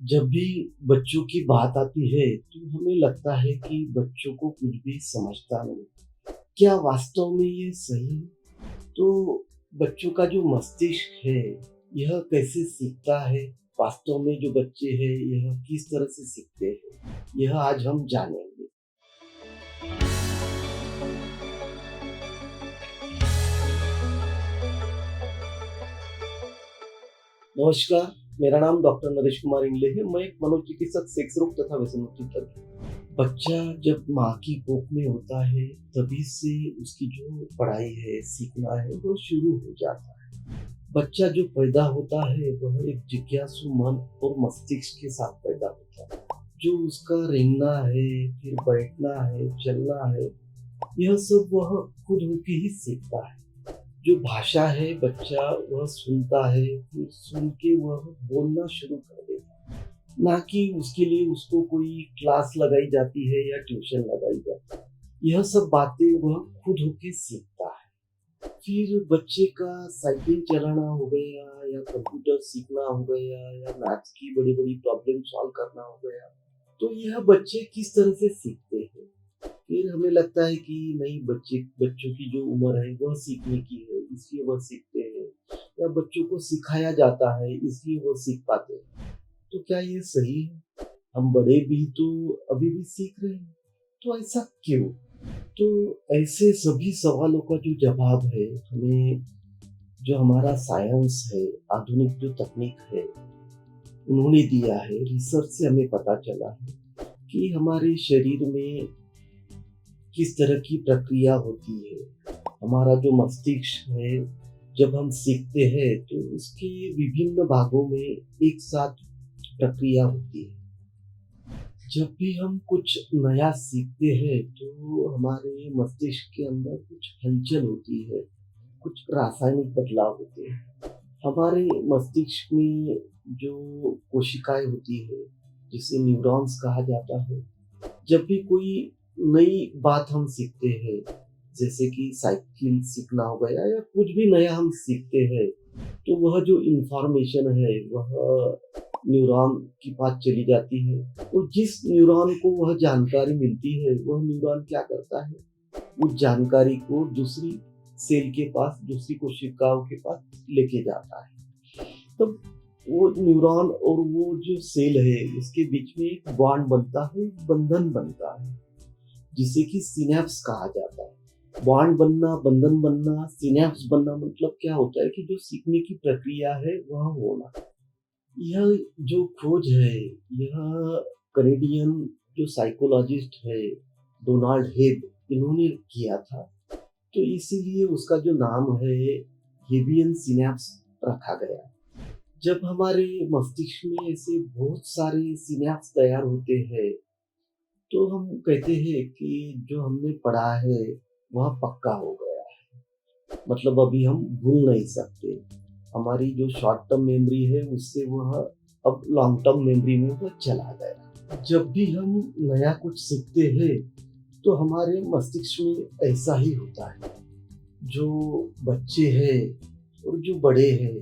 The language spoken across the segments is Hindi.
जब भी बच्चों की बात आती है तो हमें लगता है कि बच्चों को कुछ भी समझता नहीं। क्या वास्तव में ये सही है? तो बच्चों का जो मस्तिष्क है, यह कैसे सीखता है? वास्तव में जो बच्चे हैं, यह किस तरह से सीखते हैं? यह आज हम जानेंगे। नमस्कार, मेरा नाम डॉक्टर नरेश कुमार इंगले है। मैं एक मनोचिकित्सक, सेक्स रोग तथा व्यसन मुक्ति तज्ञ। बच्चा जब माँ की कोख में होता है, तभी से उसकी जो पढ़ाई है, सीखना है, वो शुरू हो जाता है। बच्चा जो पैदा होता है, वह एक जिज्ञासु मन और मस्तिष्क के साथ पैदा होता है। जो उसका रेंगना है, फिर बैठना है, चलना है, यह सब वह खुद होके ही सीखता है। जो भाषा है, बच्चा वह सुनता है, फिर सुन के वह बोलना शुरू कर देता है। ना कि उसके लिए उसको कोई क्लास लगाई जाती है या ट्यूशन लगाई जाती है। यह सब बातें वह खुद होके सीखता है। फिर बच्चे का साइकिल चलाना हो गया या कंप्यूटर सीखना हो गया या मैथ्स की बड़ी-बड़ी प्रॉब्लम सॉल्व करना हो गया। तो यह बच्चे किस तरह से सीखते हैं? फिर हमें लगता है कि नहीं, बच्चों की जो उम्र है वह सीखने की है, इसलिए वह सीखते हैं, या बच्चों को सिखाया जाता है इसलिए वो सीख पाते हैं। तो क्या ये सही है? हम बड़े भी तो अभी भी सीख रहे हैं, तो ऐसा क्यों? तो ऐसे सभी सवालों का जो जवाब है, हमें जो हमारा साइंस है, आधुनिक जो तकनीक है, उन्होंने दिया है। रिसर्च से हमें पता चला है कि हमारे शरीर में किस तरह की प्रक्रिया होती है। हमारा जो मस्तिष्क है, जब हम सीखते हैं तो उसके विभिन्न भागों में एक साथ प्रक्रिया होती है। जब भी हम कुछ नया सीखते हैं तो हमारे मस्तिष्क के अंदर कुछ हलचल होती है, कुछ रासायनिक बदलाव होते हैं। हमारे मस्तिष्क में जो कोशिकाएं होती है, जिसे न्यूरॉन्स कहा जाता है, जब भी कोई नई बात हम सीखते हैं, जैसे कि साइकिल सीखना हो गया या कुछ भी नया हम सीखते हैं, तो वह जो इंफॉर्मेशन है वह न्यूरॉन के पास चली जाती है। और जिस न्यूरॉन को वह जानकारी मिलती है, वह न्यूरॉन क्या करता है, उस जानकारी को दूसरी सेल के पास, दूसरी कोशिकाओं के पास लेके जाता है। तब वो न्यूरॉन और वो जो सेल है, इसके बीच में एक बॉन्ड बनता है, बंधन बनता है, जिसे कि सिनेप्स कहा जाता है। बॉन्ड बनना, बंधन बनना, सिनेप्स बनना मतलब क्या होता है कि जो सीखने की प्रक्रिया है वह होना। यह जो खोज है, यह कनेडियन जो साइकोलॉजिस्ट है, डोनाल्ड हेब, इन्होंने किया था। तो इसीलिए उसका जो नाम है, हेबियन सिनेप्स रखा गया। जब हमारे मस्तिष्क में ऐसे बहुत सारे सिनेप्स तैयार होते हैं, तो हम कहते हैं कि जो हमने पढ़ा है वह पक्का हो गया है। मतलब अभी हम भूल नहीं सकते। हमारी जो शॉर्ट टर्म मेमोरी है, उससे वह अब लॉन्ग टर्म मेमोरी में वह चला गया। जब भी हम नया कुछ सीखते हैं, तो हमारे मस्तिष्क में ऐसा ही होता है। जो बच्चे हैं और जो बड़े हैं,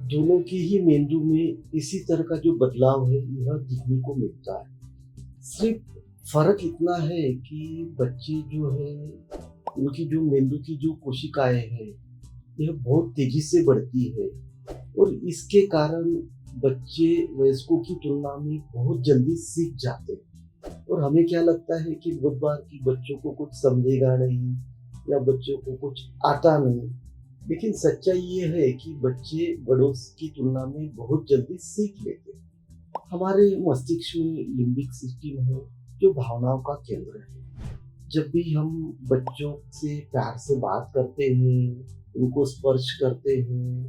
दोनों की ही मेंदु में इसी तरह का जो बदलाव है, यह दिखने को मिलता है। सिर्फ फ़र्क इतना है कि बच्चे जो है, उनकी जो मेंदु की जो कोशिकाएँ हैं, यह बहुत तेज़ी से बढ़ती है और इसके कारण बच्चे वयस्कों की तुलना में बहुत जल्दी सीख जाते हैं। और हमें क्या लगता है कि बहुत बार कि बच्चों को कुछ समझेगा नहीं या बच्चों को कुछ आता नहीं। लेकिन सच्चाई ये है कि बच्चे बड़ों की तुलना में बहुत जल्दी सीख लेते हैं। हमारे मस्तिष्क में लिम्बिक सिस्टम है, जो भावनाओं का केंद्र है। जब भी हम बच्चों से प्यार से बात करते हैं, उनको स्पर्श करते हैं,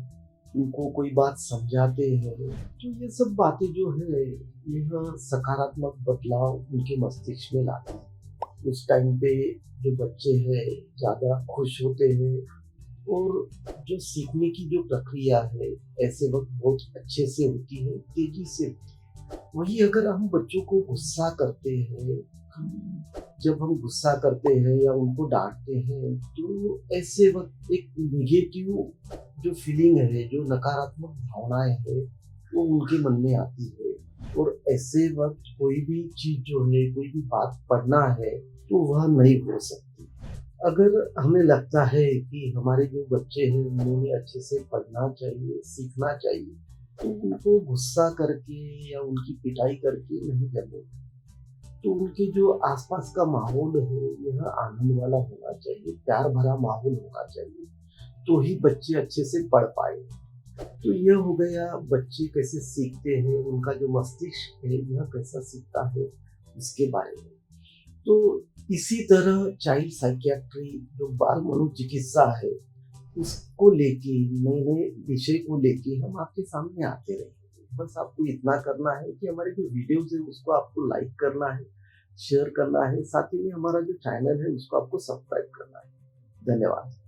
उनको कोई बात समझाते हैं, तो ये सब बातें जो है, यह सकारात्मक बदलाव उनके मस्तिष्क में लाती है। उस टाइम पे जो बच्चे हैं ज़्यादा खुश होते हैं और जो सीखने की जो प्रक्रिया है, ऐसे वक़्त बहुत अच्छे से होती है, तेज़ी से होती है। वहीं अगर हम बच्चों को गुस्सा करते हैं, जब हम गुस्सा करते हैं या उनको डाँटते हैं, तो ऐसे वक़्त एक नेगेटिव जो फीलिंग है, जो नकारात्मक भावनाएँ हैं, वो उनके मन में आती है। और ऐसे वक्त कोई भी चीज जो है, कोई भी बात पढ़ना है तो वह नहीं हो सकती। अगर हमें लगता है कि हमारे जो बच्चे हैं उन्हें अच्छे से पढ़ना चाहिए, सीखना चाहिए, तो उनको गुस्सा करके या उनकी पिटाई करके नहीं करनी। तो उनके जो आसपास का माहौल है यह आनंद वाला होना चाहिए, प्यार भरा माहौल होना चाहिए, तो ही बच्चे अच्छे से पढ़ पाए। तो यह हो गया बच्चे कैसे सीखते हैं, उनका जो मस्तिष्क है यह कैसा सीखता है उसके बारे में। तो इसी तरह चाइल्ड साइकियाट्री जो बाल मनोचिकित्सा है उसको लेके नए नए विषय को लेके हम आपके सामने आते रहेंगे। बस आपको इतना करना है कि हमारे जो वीडियोस है उसको आपको लाइक करना है, शेयर करना है, साथ ही में हमारा जो चैनल है उसको आपको सब्सक्राइब करना है। धन्यवाद।